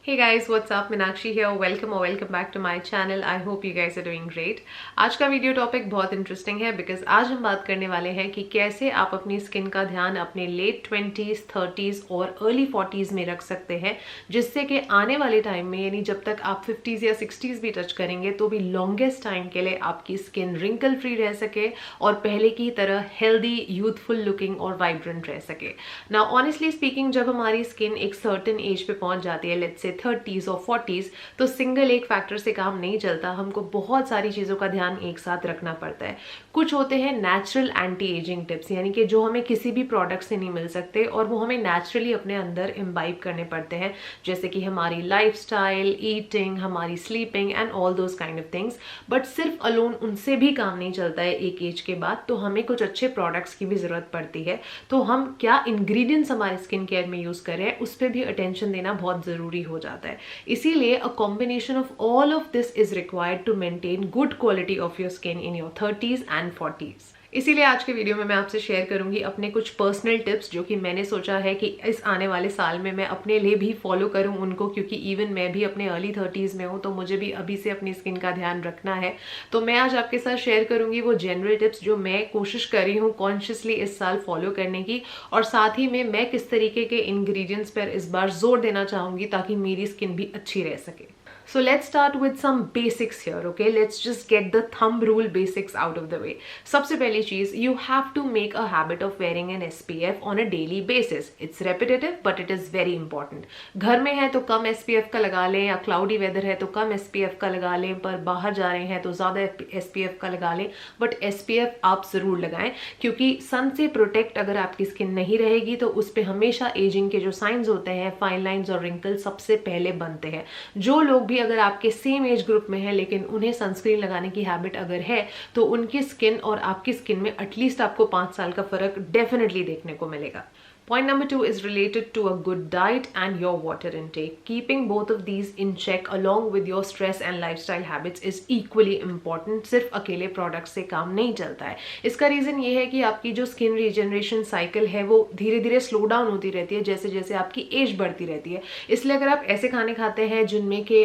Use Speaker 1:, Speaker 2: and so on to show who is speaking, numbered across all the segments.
Speaker 1: Hey guys, what's up? Meenakshi here. Welcome back to my channel. I hope you guys are doing great. आज का video topic बहुत interesting है because आज हम बात करने वाले हैं कि कैसे आप अपनी स्किन का ध्यान अपने लेट 20s, 30s और अर्ली 40s में रख सकते हैं, जिससे कि आने वाले टाइम में यानी जब तक आप 50s या 60s भी टच करेंगे तो भी लॉन्गेस्ट टाइम के लिए आपकी स्किन रिंकल फ्री रह सके और पहले की तरह हेल्दी, यूथफुल लुकिंग और वाइब्रेंट रह सके। ना ऑनेस्टली स्पीकिंग, जब हमारी स्किन एक सर्टेन एज पे पहुंच जाती है, लेट्स से 30s और 40s, तो सिंगल एक फैक्टर से काम नहीं चलता। हमको बहुत सारी चीज़ों का ध्यान एक साथ रखना पड़ता है। कुछ होते हैं नेचुरल एंटी एजिंग टिप्स, यानी कि जो हमें किसी भी प्रोडक्ट से नहीं मिल सकते और वो हमें नेचुरली अपने अंदर इम्बाइब करने पड़ते हैं, जैसे कि हमारी लाइफस्टाइल, ईटिंग, हमारी sleeping and all those kind of things. But सिर्फ अलोन उनसे भी काम नहीं चलता है एक एज के बाद, तो हमें कुछ अच्छे प्रोडक्ट्स की भी ज़रूरत पड़ती है। तो हम क्या इंग्रेडिएंट्स हमारे स्किन केयर में यूज़ करें, उस पर भी अटेंशन देना बहुत ज़रूरी हो जाता है। इसीलिए a combination of all of this is required to maintain good quality of your skin in your 30s and 40s। इसीलिए आज के वीडियो में मैं आपसे शेयर करूंगी अपने कुछ पर्सनल टिप्स, जो कि मैंने सोचा है कि इस आने वाले साल में मैं अपने लिए भी फॉलो करूं उनको, क्योंकि इवन मैं भी अपने अर्ली 30s में हूं, तो मुझे भी अभी से अपनी स्किन का ध्यान रखना है। तो मैं आज आपके साथ शेयर करूंगी वो जनरल टिप्स जो मैं कोशिश कर रही हूँ कॉन्शियसली इस साल फॉलो करने की, और साथ ही में मैं किस तरीके के इंग्रेडिएंट्स पर इस बार जोर देना चाहूंगी ताकि मेरी स्किन भी अच्छी रह सके। So let's start with some basics here, okay? Let's just get the thumb rule basics out of the way. सबसे पहली चीज, you have to make a habit of wearing an SPF on a daily basis. It's repetitive, but it is very important. घर में है तो कम SPF का लगा लें, या क्लाउडी वेदर है तो कम SPF का लगा लें, पर बाहर जा रहे हैं तो ज़्यादा SPF का लगा लें, बट SPF आप ज़रूर लगाएं, क्योंकि सन से प्रोटेक्ट अगर आपकी स्किन नहीं रहेगी तो उस पर हमेशा एजिंग के जो साइंस होते हैं, फाइन लाइन्स और रिंकल सबसे पहले बनते हैं। जो लोग भी अगर आपके सेम एज ग्रुप में है लेकिन उन्हें सनस्क्रीन लगाने की हैबिट अगर है, तो उनकी स्किन और आपकी स्किन में एटलीस्ट आपको 5 साल का फर्क डेफिनेटली देखने को मिलेगा। Point number 2 is related to a good diet and your water intake. Keeping both of these in check along with your stress and lifestyle habits is equally important. सिर्फ अकेले प्रोडक्ट से काम नहीं चलता है। इसका रीज़न ये है कि आपकी जो स्किन रीजनरेशन साइकिल है वो धीरे धीरे स्लो डाउन होती रहती है जैसे जैसे आपकी एज बढ़ती रहती है। इसलिए अगर आप ऐसे खाने खाते हैं जिनमें के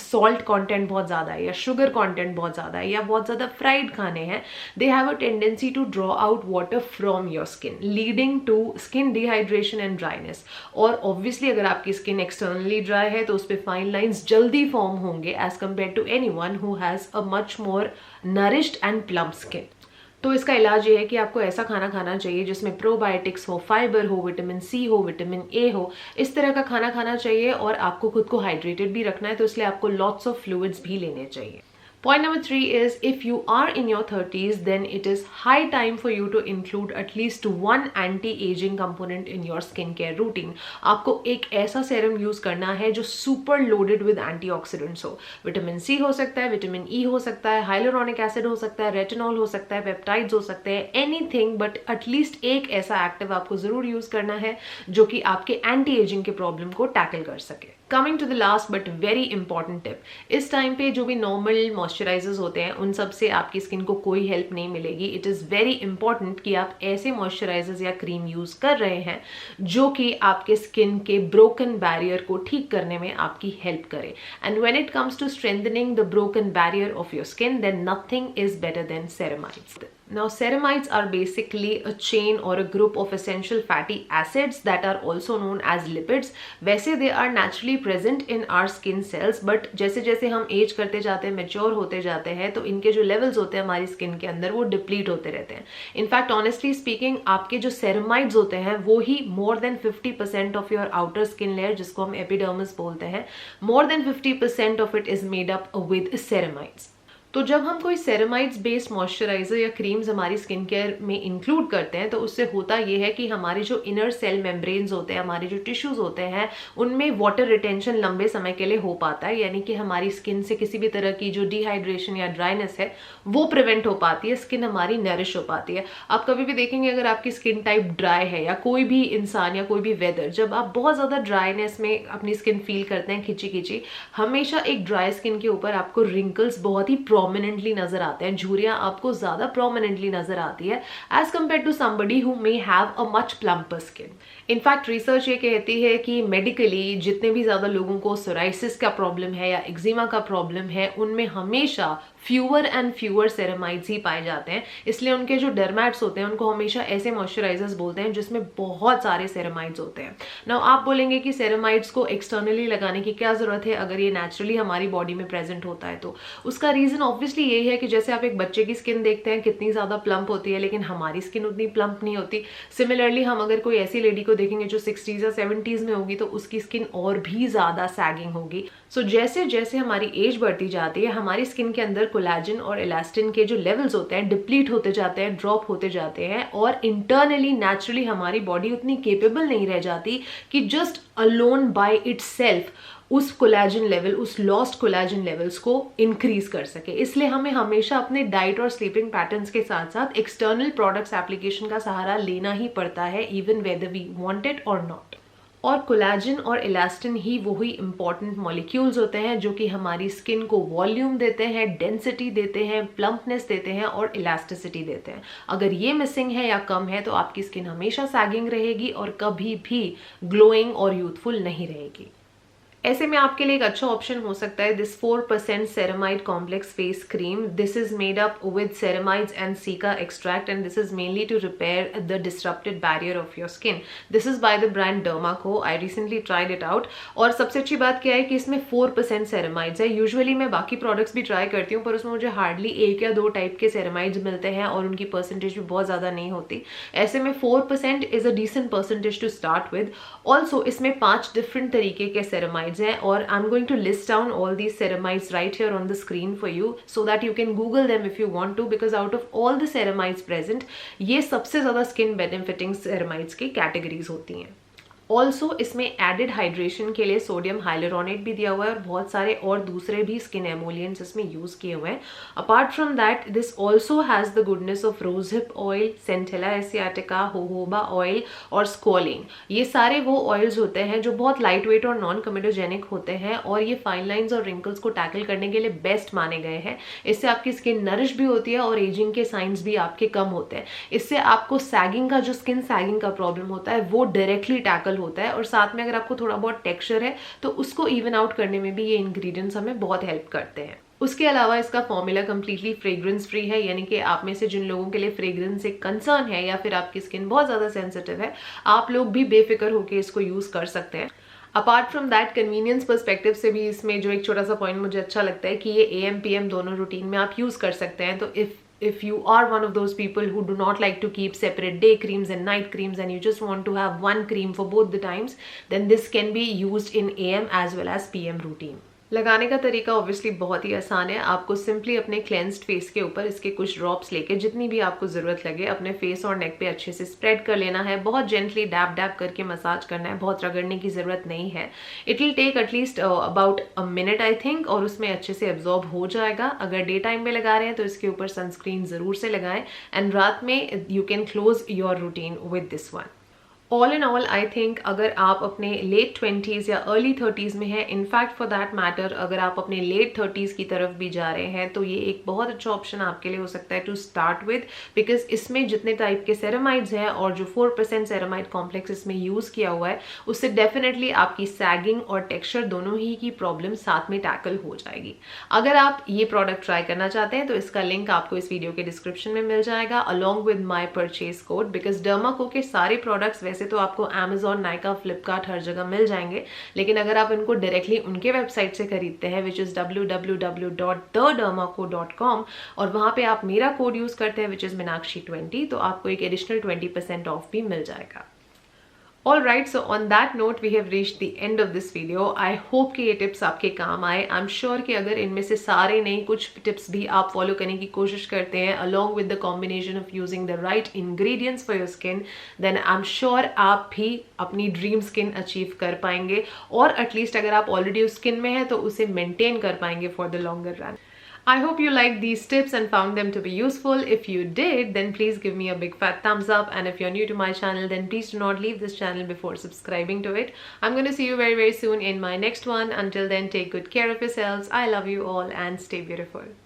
Speaker 1: सॉल्ट कंटेंट बहुत ज़्यादा है, या शुगर कंटेंट बहुत ज़्यादा है, या बहुत ज़्यादा फ्राइड खाने हैं, they have a tendency to draw out water from your skin, leading to skin dehydration and dryness. और ऑब्वियसली अगर आपकी स्किन एक्सटर्नली ड्राई है तो उस पर फाइन लाइंस जल्दी फॉर्म होंगे as compare to anyone who has a much more nourished and plump skin. तो इसका इलाज ये है कि आपको ऐसा खाना खाना चाहिए जिसमें प्रोबायोटिक्स हो, फाइबर हो, विटामिन सी हो, विटामिन ए हो, इस तरह का खाना खाना चाहिए। और आपको खुद को हाइड्रेटेड भी रखना है, तो इसलिए आपको लॉट्स ऑफ फ्लूइड्स भी लेने चाहिए। Point number 3 is, if you are in your 30s, then it is high time for you to include at least one anti-aging component in your skincare routine. आपको एक ऐसा सेरम यूज करना है जो super loaded with antioxidants हो। Vitamin C हो सकता है, विटामिन ई हो सकता है, हाइलुरोनिक एसिड हो सकता है, रेटिनॉल हो सकता है, पेप्टाइड्स हो सकते हैं, एनीथिंग, बट एटलीस्ट एक ऐसा एक्टिव आपको जरूर यूज करना है जो कि आपके एंटी एजिंग के प्रॉब्लम को टैकल कर सके। Coming to the last but very important tip, इस टाइम पे जो भी नॉर्मल मॉइस्चराइजर्स होते हैं उन सब से आपकी स्किन को कोई हेल्प नहीं मिलेगी। इट इज़ वेरी इंपॉर्टेंट कि आप ऐसे मॉइस्चराइजर्स या क्रीम यूज कर रहे हैं जो कि आपके स्किन के ब्रोकन बैरियर को ठीक करने में आपकी हेल्प करे। And when it comes to strengthening the broken barrier of your skin, then nothing is better than ceramides. Now, ceramides are basically a chain or a group of essential fatty acids that are also known as lipids. वैसे they are naturally present in our skin cells, but जैसे जैसे हम as करते जाते हैं, mature होते जाते हैं, तो इनके जो लेवल्स होते हैं हमारी स्किन के अंदर वो डिप्लीट होते रहते हैं। इनफैक्ट ऑनेस्टली स्पीकिंग, आपके जो ceramides होते हैं वो ही more than 50% of your outer skin layer, जिसको हम एपिडर्मिस बोलते हैं, more than 50% of it is made up with ceramides। तो जब हम कोई सेरेमाइड्स बेस्ड मॉइस्चराइजर या क्रीम्स हमारी स्किन केयर में इंक्लूड करते हैं, तो उससे होता ये है कि हमारे जो इनर सेल मेम्ब्रेन्स होते हैं, हमारे जो टिश्यूज होते हैं, उनमें वाटर रिटेंशन लंबे समय के लिए हो पाता है, यानी कि हमारी स्किन से किसी भी तरह की जो डिहाइड्रेशन या ड्राइनेस है वो प्रिवेंट हो पाती है, स्किन हमारी नरिश हो पाती है। आप कभी भी देखेंगे अगर आपकी स्किन टाइप ड्राई है, या कोई भी इंसान या कोई भी वेदर, जब आप बहुत ज़्यादा ड्राइनेस में अपनी स्किन फील करते हैं, खिंची खिंची, हमेशा एक ड्राई स्किन के ऊपर आपको रिंकल्स बहुत ही प्रोमिनेंटली नजर आते हैं, झुर्रियां आपको ज्यादा प्रोमिनेंटली नजर आती है as compare to somebody who may have a much plumper skin. In fact research ये कहती है कि मेडिकली जितने भी ज्यादा लोगों को सोराइसिस का प्रॉब्लम है या एक्जिमा का प्रॉब्लम है, उनमें हमेशा फ्यूअर एंड फ्यूअर सेरेमाइड्स ही पाए जाते हैं। इसलिए उनके जो डर्मैट्स होते हैं उनको हमेशा ऐसे मॉइस्चराइजर्स बोलते हैं जिसमें बहुत सारे सेरेमाइड्स होते हैं। नाउ आप बोलेंगे कि सेरेमाइड्स को एक्सटर्नली लगाने की क्या जरूरत है अगर ये नेचुरली हमारी बॉडी में प्रेजेंट होता है? तो उसका रीजन ऑब्वियसली यही है कि जैसे आप एक बच्चे की स्किन देखते हैं कितनी ज्यादा प्लम्प होती है, लेकिन हमारी स्किन उतनी प्लम्प नहीं होती। सिमिलरली हम अगर कोई ऐसी लेडी को देखेंगे जो 60s या 70s में होगी तो उसकी स्किन और भी ज्यादा सैगिंग होगी। सो जैसे जैसे हमारी एज बढ़ती जाती है, हमारी स्किन के अंदर कोलेजन और इलास्टिन के जो लेवल्स होते हैं डिप्लीट होते जाते हैं, ड्रॉप होते जाते हैं, और इंटरनली नेचुरली हमारी बॉडी उतनी केपेबल नहीं रह जाती कि जस्ट अलोन बाय इटसेल्फ उस कोलेजन लेवल, उस लॉस्ट कोलेजन लेवल्स को इंक्रीज कर सके। इसलिए हमें हमेशा अपने डाइट और स्लीपिंग पैटर्न्स के साथ साथ एक्सटर्नल प्रोडक्ट्स एप्लीकेशन का सहारा लेना ही पड़ता है, even whether we want it और नॉट। और कोलेजन और इलास्टिन ही वही इंपॉर्टेंट मॉलिक्यूल्स होते हैं जो कि हमारी स्किन को वॉल्यूम देते हैं, डेंसिटी देते हैं, प्लम्पनेस देते हैं और इलास्टिसिटी देते हैं। अगर ये मिसिंग है या कम है तो आपकी स्किन हमेशा सैगिंग रहेगी और कभी भी ग्लोइंग और यूथफुल नहीं रहेगी। ऐसे में आपके लिए एक अच्छा ऑप्शन हो सकता है this 4% ceramide complex face cream. This is made up with ceramides and cica extract and this is mainly to repair the disrupted barrier of your skin. This is by the brand Dermaco. I recently tried it out और सबसे अच्छी बात क्या है कि इसमें 4% सेरेमाइड्स है। Usually मैं बाकी प्रोडक्ट्स भी ट्राई करती हूँ पर उसमें मुझे हार्डली 1 या 2 टाइप के सेरेमाइड्स मिलते हैं और उनकी परसेंटेज भी बहुत ज्यादा नहीं होती। ऐसे में 4% is a decent percentage to start with. Also इसमें 5 डिफरेंट तरीके के सेरेमाइड्स हैं और I'm going to list down all these ceramides right here on the screen for you so that you can Google them if you want to, because out of all the ceramides present, ये सबसे ज्यादा skin benefiting ceramides की categories होती हैं। Also इसमें added hydration के लिए sodium hyaluronate भी दिया हुआ है और बहुत सारे और दूसरे भी स्किन एमोलियंट्स इसमें यूज किए हुए हैं। Apart from that this also has the goodness of rosehip oil, centella asiatica, jojoba oil और स्कोलिन। ये सारे वो ऑयल्स होते हैं जो बहुत लाइट वेट और नॉन कमेडोजेनिक होते हैं और ये फाइन लाइन्स और रिंकल्स को टैकल करने के लिए बेस्ट माने गए हैं। इससे आपकी स्किन नरिश भी होती है और एजिंग के साइंस भी आपके कम होते हैं। इससे आपको सैगिंग का जो स्किन सैगिंग का प्रॉब्लम होता है वो डायरेक्टली टैकल होता है और साथ में अगर आपको थोड़ा बहुत टेक्सचर है तो उसको इवन आउट करने में भी ये इंग्रेडिएंट्स हमें बहुत हेल्प करते हैं। उसके अलावा इसका फॉर्मूला कंप्लीटली फ्रेग्रेंस फ्री है, यानी कि आप में से जिन लोगों के लिए फ्रेग्रेंस एक कंसर्न है या फिर आपकी स्किन बहुत ज्यादा सेंसिटिव है, आप लोग भी बेफिक्र होकर इसको यूज कर सकते हैं। Apart from that convenience perspective से भी इसमें जो एक छोटा सा पॉइंट मुझे अच्छा लगता है कि ये AM PM दोनों रूटीन में आप यूज कर सकते हैं। तो if you are one of those people who do not like to keep separate day creams and night creams and you just want to have one cream for both the times, then this can be used in AM as well as PM routine. लगाने का तरीका obviously बहुत ही आसान है। आपको simply अपने cleansed face के ऊपर इसके कुछ ड्रॉप्स लेके जितनी भी आपको जरूरत लगे अपने फेस और नेक पे अच्छे से स्प्रेड कर लेना है। बहुत जेंटली डैप डैप करके मसाज करना है, बहुत रगड़ने की जरूरत नहीं है। It will take at least about a minute I think और उसमें अच्छे से एब्जॉर्ब हो जाएगा। अगर डे टाइम में लगा रहे हैं तो इसके ऊपर सनस्क्रीन जरूर से लगाएं एंड रात में you can close your routine with this one. All in all I think अगर आप अपने लेट 20s या अर्ली 30s में हैं, इनफैक्ट फॉर दैट मैटर अगर आप अपने लेट 30s की तरफ भी जा रहे हैं तो ये एक बहुत अच्छा ऑप्शन आपके लिए हो सकता है टू स्टार्ट विद, बिकॉज इसमें जितने टाइप के सेरेमाइड्स हैं और जो 4% सेरेमाइड कॉम्प्लेक्स इसमें यूज किया हुआ है उससे डेफिनेटली आपकी सैगिंग और टेक्सचर दोनों ही की प्रॉब्लम साथ में टैकल हो जाएगी। अगर आप ये प्रोडक्ट ट्राई करना चाहते हैं तो इसका लिंक आपको इस वीडियो के डिस्क्रिप्शन में मिल जाएगा along with my purchase code, because Derma Co के सारे प्रोडक्ट्स वैसे तो आपको Amazon, नाइका, फ्लिपकार्ट हर जगह मिल जाएंगे, लेकिन अगर आप इनको डायरेक्टली उनके वेबसाइट से खरीदते हैं विच इज www.thedermaco.com और वहां पे आप मेरा कोड यूज करते हैं विच इज मीनाक्षी20 तो आपको एक एडिशनल 20% ऑफ भी मिल जाएगा। Alright, so on that note we have reached the end of this video. I hope कि ये टिप्स आपके काम आए। I'm sure कि अगर इनमें से सारे नहीं कुछ टिप्स भी आप फॉलो करने की कोशिश करते हैं along with the combination of using the right ingredients for your skin, then I'm sure आप भी अपनी ड्रीम स्किन अचीव कर पाएंगे और एटलीस्ट अगर आप ऑलरेडी उस स्किन में है तो उसे मेंटेन कर पाएंगे for the longer run. I hope you liked these tips and found them to be useful. If you did, then please give me a big fat thumbs up, and if you're new to my channel, then please do not leave this channel before subscribing to it. I'm going to see you very, very soon in my next one. Until then, take good care of yourselves. I love you all and stay beautiful.